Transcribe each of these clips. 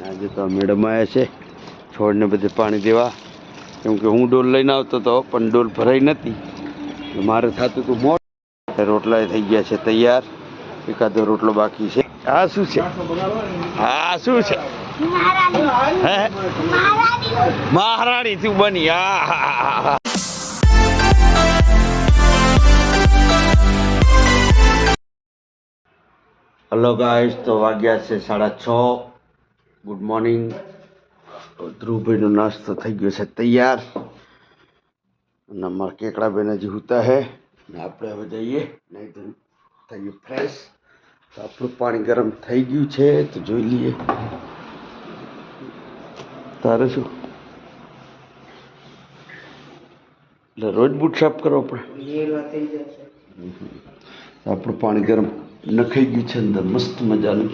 આજે તો મેડમ આવ્યા છે છોડને બધે પાણી દેવા, કેમ કે હું ડોલ લઈને આવતો હતો પણ ડોલ ભરાઈ નથી. મારે થતું હતું મોડ. રોટલા થઈ ગયા છે તૈયાર, એકાદો રોટલો બાકી છે. આ શું છે? હા શું છે? મહારાણી તું બની. હા. હલો ગાઈસ, તો વાગ્યા છે 6:30. Good morning. ધ્રુવભાઈનો નાસ્તો થઈ ગયો છે તૈયાર, અને અમારા કેકડાબેન હજી હુતા હે. ને આપણે હવે જઈએ નહીં તો થઈએ ફ્રેશ. તો આપણું પાણી ગરમ થઈ ગયું છે, તો જોઈ લઈએ. તારે શું? એટલે રોજ બૂટ સાફ કરવો પડે. આપણું પાણી ગરમ નખાઈ ગયું છે અંદર મસ્ત મજાનું.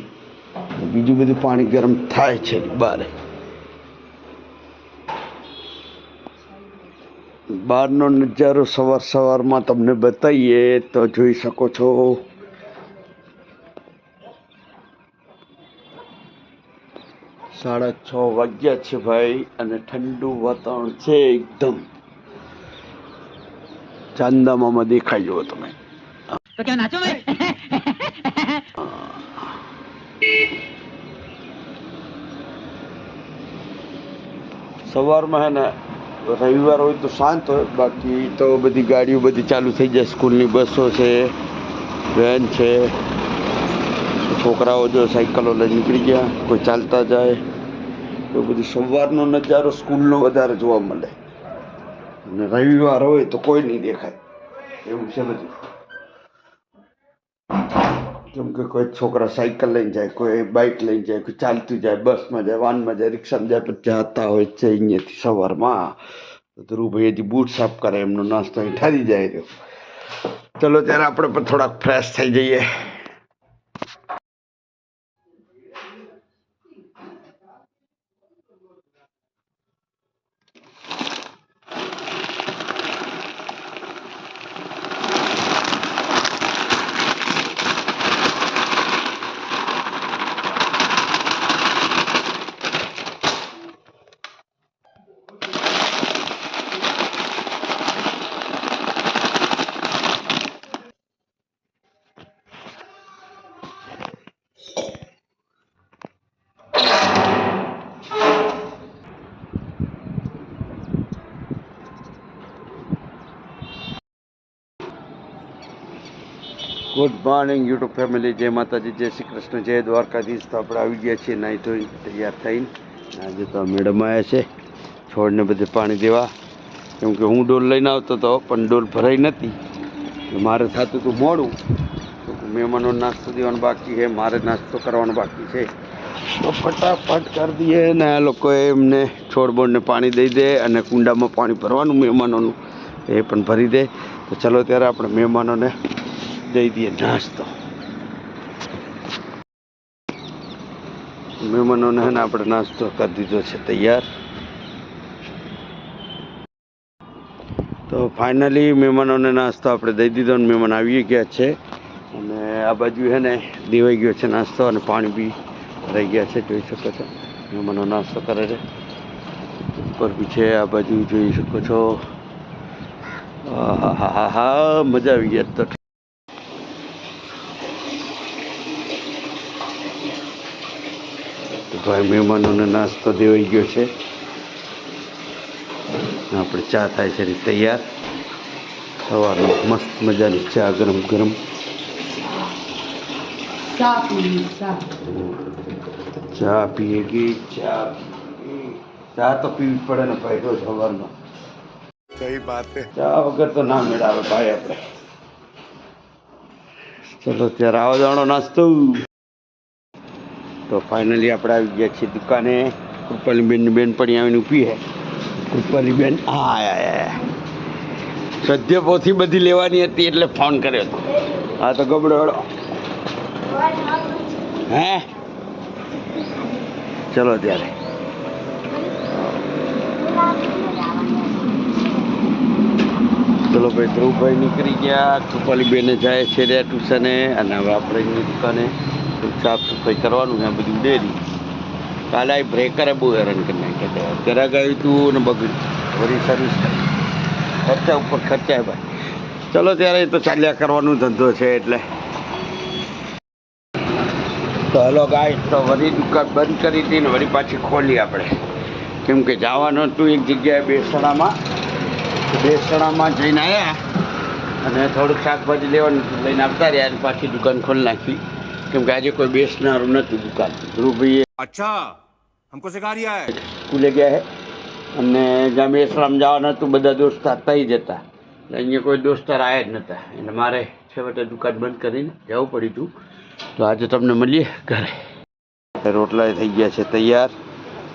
બીજું બધું પાણી ગરમ થાય છે બહાર. બહારનો નજારો સવારમાં તમને બતાવીએ તો જોઈ શકો છો. 6:30 વાગ્યા છે ભાઈ, અને ઠંડુ વાતાવરણ છે એકદમ. ચાંદામામાં દેખાઈ જવો તમે. તો ક્યાં નાચો મેં? સવારમાં હે ને રવિવાર હોય તો શાંત હોય, બાકી તો બધી ગાડીઓ બધી ચાલુ થઈ જાય. સ્કૂલની બસો છે, વેન છે. છોકરાઓ જો સાયકલો લઈ નીકળી ગયા, કોઈ ચાલતા જાય. તો બધી સવારનો નજારો સ્કૂલનો વધારે જોવા મળે. અને રવિવાર હોય તો કોઈ નહીં દેખાય એવું છે બધું. કેમ કે કોઈ છોકરા સાયકલ લઈને જાય, કોઈ બાઇક લઈને જાય, કોઈ ચાલતું જાય, બસમાં જાય, વાનમાં જાય, રિક્ષામાં જાય. પછી જતા હોય છે અહીંયાથી સવારમાં. તો ધ્રુવભાઈ હજી બૂટ સાફ કરે, એમનો નાસ્તો અહીં ઠરી જાય રહ્યો. ચલો ત્યારે આપણે પણ થોડાક ફ્રેશ થઈ જઈએ. Good morning YouTube family. જય માતાજી, જય શ્રી કૃષ્ણ, જય દ્વારકાધીશ. તો આપણે આવી ગયા છીએ નાહી ધોઈ તૈયાર થઈને. આજે તો મેડમ આવ્યા છે છોડને બધે પાણી દેવા, કેમ કે હું ડોલ લઈને આવતો હતો પણ ડોલ ભરાઈ નથી. મારે થતું હતું મોડું, તો મહેમાનો નાસ્તો દેવાનો બાકી છે, મારે નાસ્તો કરવાનો બાકી છે. તો ફટાફટ કરી દઈએ ને આ લોકોએ એમને છોડ બોડને પાણી દઈ દે, અને કુંડામાં પાણી ભરવાનું મહેમાનોનું એ પણ ભરી દે. તો ચલો ત્યારે આપણે મહેમાનોને દઈ દઈએ નાસ્તો. મહેમાનોને હે ને આપણે નાસ્તો કરી દીધો છે તૈયાર. તો ફાઇનલી મહેમાનોને નાસ્તો આપણે દઈ દીધો, અને મહેમાન આવી ગયા છે. અને આ બાજુ હે ને દેવાઈ ગયો છે નાસ્તો, અને પાણી બી રહી ગયા છે. જોઈ શકો છો મહેમાનો નાસ્તો કરે છે. ઉપર બી છે, આ બાજુ જોઈ શકો છો. હા મજા આવી ગયા. તો ભાઈ મહેમાનોને નાસ્તો દેવાઈ ગયો છે. આપણે ચા થાય છે તૈયાર. સવારમાં મસ્ત મજાની ચા ગરમ ગરમ. ચા પીએગી. ચા તો પીવી પડે ને ભાઈ રોજ સવારમાં. સહી બાત હે. ચા વગર તો ના મેળાવે ભાઈ આપણે. ચલો ત્યારે આવો જાણો નાસ્તો. તો ફાઇનલી આપણે આવી ગયા છીએ દુકાને. કૃપાલીબેનની બેનપણી આવીને ઊભી હે. કૃપાલીબેન હા સદ્ય પોથી બધી લેવાની હતી એટલે ફોન કર્યો હતો. હા તો ગબડો હે. ચલો ત્યારે. ચલો ભાઈ, ધ્રુવભાઈ નીકળી ગયા, કૃપાલીબેને જાય છે ટ્યુશને, અને હવે આપણે એની દુકાને સાફ સફાઈ કરવાનું છે બધું ડેરી. કાલે આ બ્રેકરે બહુ હેરાન કરી નાખ્યા હતા. ઘરે ગયું તું ને બગડ્યું, વળી સર્વિસ ખર્ચા ઉપર ખર્ચા ભાઈ. ચલો ત્યારે એ તો ચાલ્યા કરવાનું ધંધો છે એટલે. તો હલો ગાઈસ, તો વળી દુકાન બંધ કરી હતી ને વળી પાછી ખોલી આપણે, કેમ કે જવાનું હતું એક જગ્યાએ બેસણામાં જઈને આવ્યા અને થોડુંક શાકભાજી લેવાનું લઈને આવતા રહ્યા અને પાછી દુકાન ખોલી નાખી, કેમ કે આજે કોઈ બેસનારું નહોતું દુકાન. ધ્રુવભાઈએ અચ્છા હમકો સિખા રહ્યા હે સ્કૂલે ગયા હે અને જ્યાં બેસણામાં જવાનું હતું બધા દોસ્તાર થઈ જતા, એટલે અહીંયા કોઈ દોસ્તાર આવ્યા જ નહોતા, એટલે મારે છેવટે દુકાન બંધ કરીને જવું પડ્યું હતું. તો આજે તમને મળીએ ઘરે. રોટલા થઈ ગયા છે તૈયાર,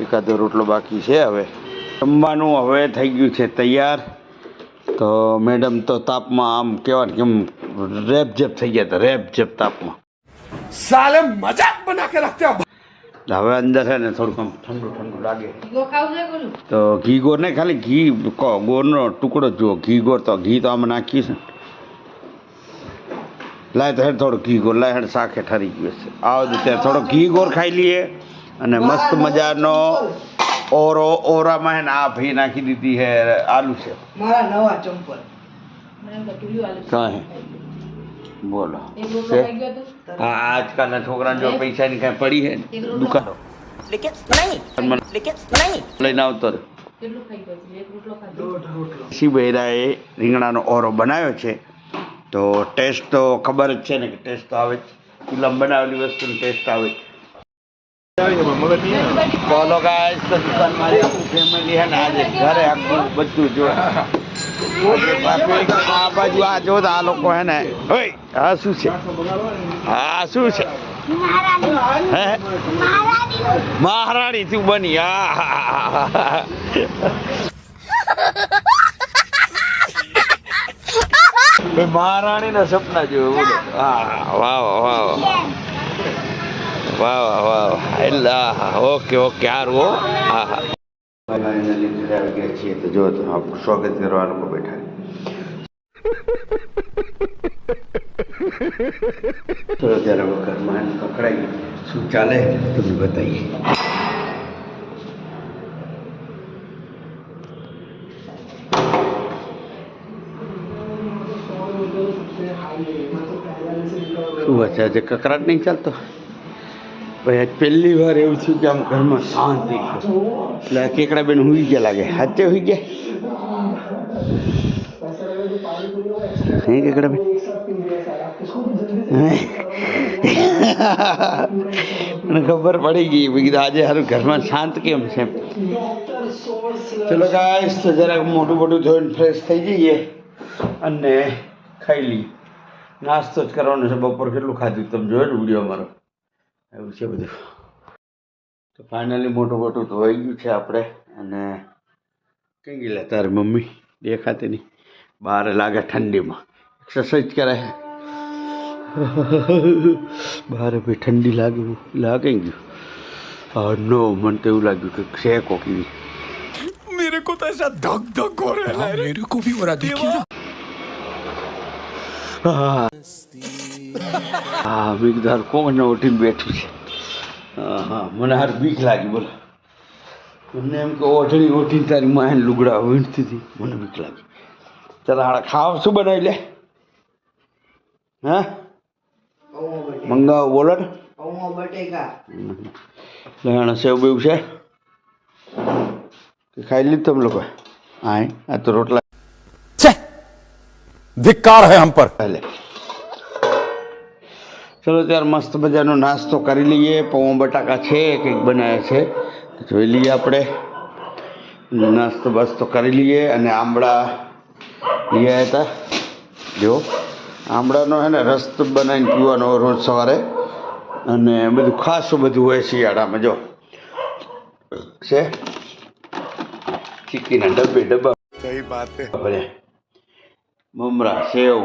એકાદો રોટલો બાકી છે. હવે જમવાનું હવે થઈ ગયું છે તૈયાર. તો મેડમ તો તાપમાં આમ કહેવાય કેમ રેપઝેપ થઈ ગયા હતા, રેપઝેપ તાપમાં. સાલે મજાક બના કે રખતે હો. હવે અંદર છે ને થોડુંક આમ ઠંડુ ઠંડુ લાગે તો ઘી ગોર નહીં, ખાલી ઘી ગોળનો ટુકડો જ જુઓ. ઘી ગોળ તો ઘી તો આમાં નાખીએ છે. લાય તો હેડ થોડું ઘી ગોળ લાય, હેડ શાકે ઠરી ગયું છે. આવો તો ત્યારે થોડો ઘી ગોળ ખાઈ લઈએ અને મસ્ત મજાનો ઓરામાં હે ને આ ભાઈ નાખી દીધી હે આલુ છે મારા નવા ચંપલ કાંઈ બોલો છે. હા આજકાલના છોકરાને જો પૈસાની કાંઈ પડી હે દુકાનો લઈને આવતો શિબૈરાએ રીંગણાનો ઓરો બનાવ્યો છે. તો ટેસ્ટ તો ખબર જ છે ને કે ટેસ્ટ તો આવે જ, ચૂલામાં બનાવેલી વસ્તુનો ટેસ્ટ આવે જ. બોલો ગાઈસ, તો દુકાન મારી આખું ફેમિલી છે ને આજે ઘરે આખું બધું જો આ બાજુ આ જો આ લોકો હે ને. ઓય આ શું છે, આ શું છે? હે મહારાણી તું બની? હા મહારાણી ના સપના જોયું. હા વાહ વાહ વાહ વાહ. એટલે ઓકે ઓકે સારું હો. હા હા ફાઇનલી ઘરે આવી ગયા છીએ. તો જો તો આપણું સ્વાગત કરવા લોકો બેઠા. તો ત્યારે ઘરમાં પકડાઈ શું ચાલે તમને બતાવીએ. શું વાત છે, આજે કકરાટ નહીં ચાલતો ભાઈ? આજ પહેલી વાર એવું થયું કે આમ ઘરમાં શાંતિ. એટલે કેકડા બેન હુઈ ગયા લાગે. હાથે હુઈ ગયા હે કેકડા બેન? મને ખબર પડી ગઈ, કીધું આજે સારું ઘરમાં શાંત કેમ છે. ચલો ગાઈસ, તો જરાક મોટું મોટું ધોઈને ફ્રેશ થઈ જઈએ અને ખાઈ લઈએ. નાસ્તો જ કરવાનો છે. બપોર કેટલું ખાધું તમે જોયો ને વિડીયો અમારો, એવું છે બધું. તો ફાઇનલી મોટું મોટું ધોઈ ગયું છે આપણે. અને કઈ ગયેલા તારી મમ્મી? દેખાતી નહીં, બહાર લાગે ઠંડીમાં એક્સરસાઇઝ કરે. બહાર ભાઈ ઠંડી લાગે ગયું. નો મને તો એવું લાગ્યું કે શેકો કેવી. मेरे को तो ऐसा धक धक हो रहा है. मेरे को भी हो रहा देखिए ना. હા મેં કીધું કોણ ઉઠીને બેઠું છે. હા મને હાર બીક લાગી. બોલો મને એમ કે ઓઢણી ઓઢીને તારી માને લુગડા વીણતી હતી, મને બીક લાગી. ચાલ હાડા ખાવ શું બનાવી લે? હા મંગાવો બોલો ને. બટેકા લેણા સેવ બેવ છે કે ખાઈ લીધું તમે લોકો? હા આ તો રોટલા ધિક્કાર है हम पर. પહેલે ચલો ત્યારે મસ્ત મજાનો નાસ્તો કરી લઈએ. પૌવા બટાકા છે કંઈક બનાવ્યા છે, જોઈ લઈએ આપણે. નાસ્તો બસ્તો કરી લઈએ. અને આંબળા લઈ આવ્યા હતા. જો આંબળાનો હે ને રસ તો બનાવીને પીવાનો રોજ સવારે. અને બધું ખાસું બધું હોય શિયાળામાં. જો છે ચીકીના ડબ્બા सही बात है. ભલે મમરા સેવ.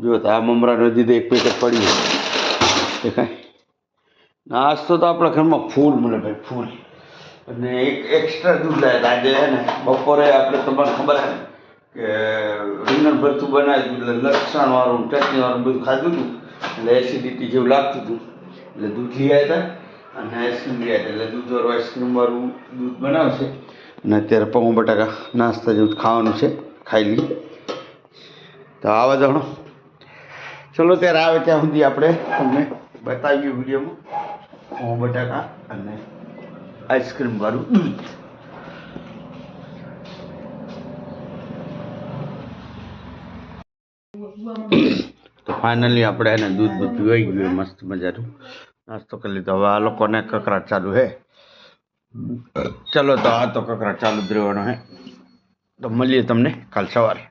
જો તો આ મમરાનો દીધે એક પેકેટ પડ્યું દેખાય. નાસ્તો તો આપણા ઘરમાં ફૂલ મળે ભાઈ, ફૂલ. અને એક એક્સ્ટ્રા દૂધ લાવ્યા આજે છે ને. બપોરે આપણે તમને ખબર છે ને કે રીંગણ ભરતું બનાવ્યું એટલે લસણવાળું ચટણીવાળું બધું ખાધું હતું, એટલે એસિડિટી જેવું લાગતું હતું. એટલે દૂધ લઈ આવ્યા હતા અને આઈસ્ક્રીમ ગયા એટલે દૂધવાળું આઈસ્ક્રીમવાળું દૂધ બનાવશે. અને અત્યારે પૌવા બટાકા નાસ્તા જેવું ખાવાનું છે, ખાઈ લઈએ. તો આવા જાણો, ચલો ત્યારે આવે ત્યાં સુધી આપણે તમને બતાવીએ વિડીયોમાં પૌવા બટાકા અને આઈસ્ક્રીમવાળું દૂધ. તો ફાઇનલી આપણે એને દૂધ પીવાઈ ગયું મસ્ત મજાનું, નાસ્તો કરી લીધો. હવે આ લોકોને કકરાટ ચાલુ હે. ચલો તો આ તો કકરાટ ચાલુ જ રહેવાનો હે. તો મળીએ તમને કાલ સવારે.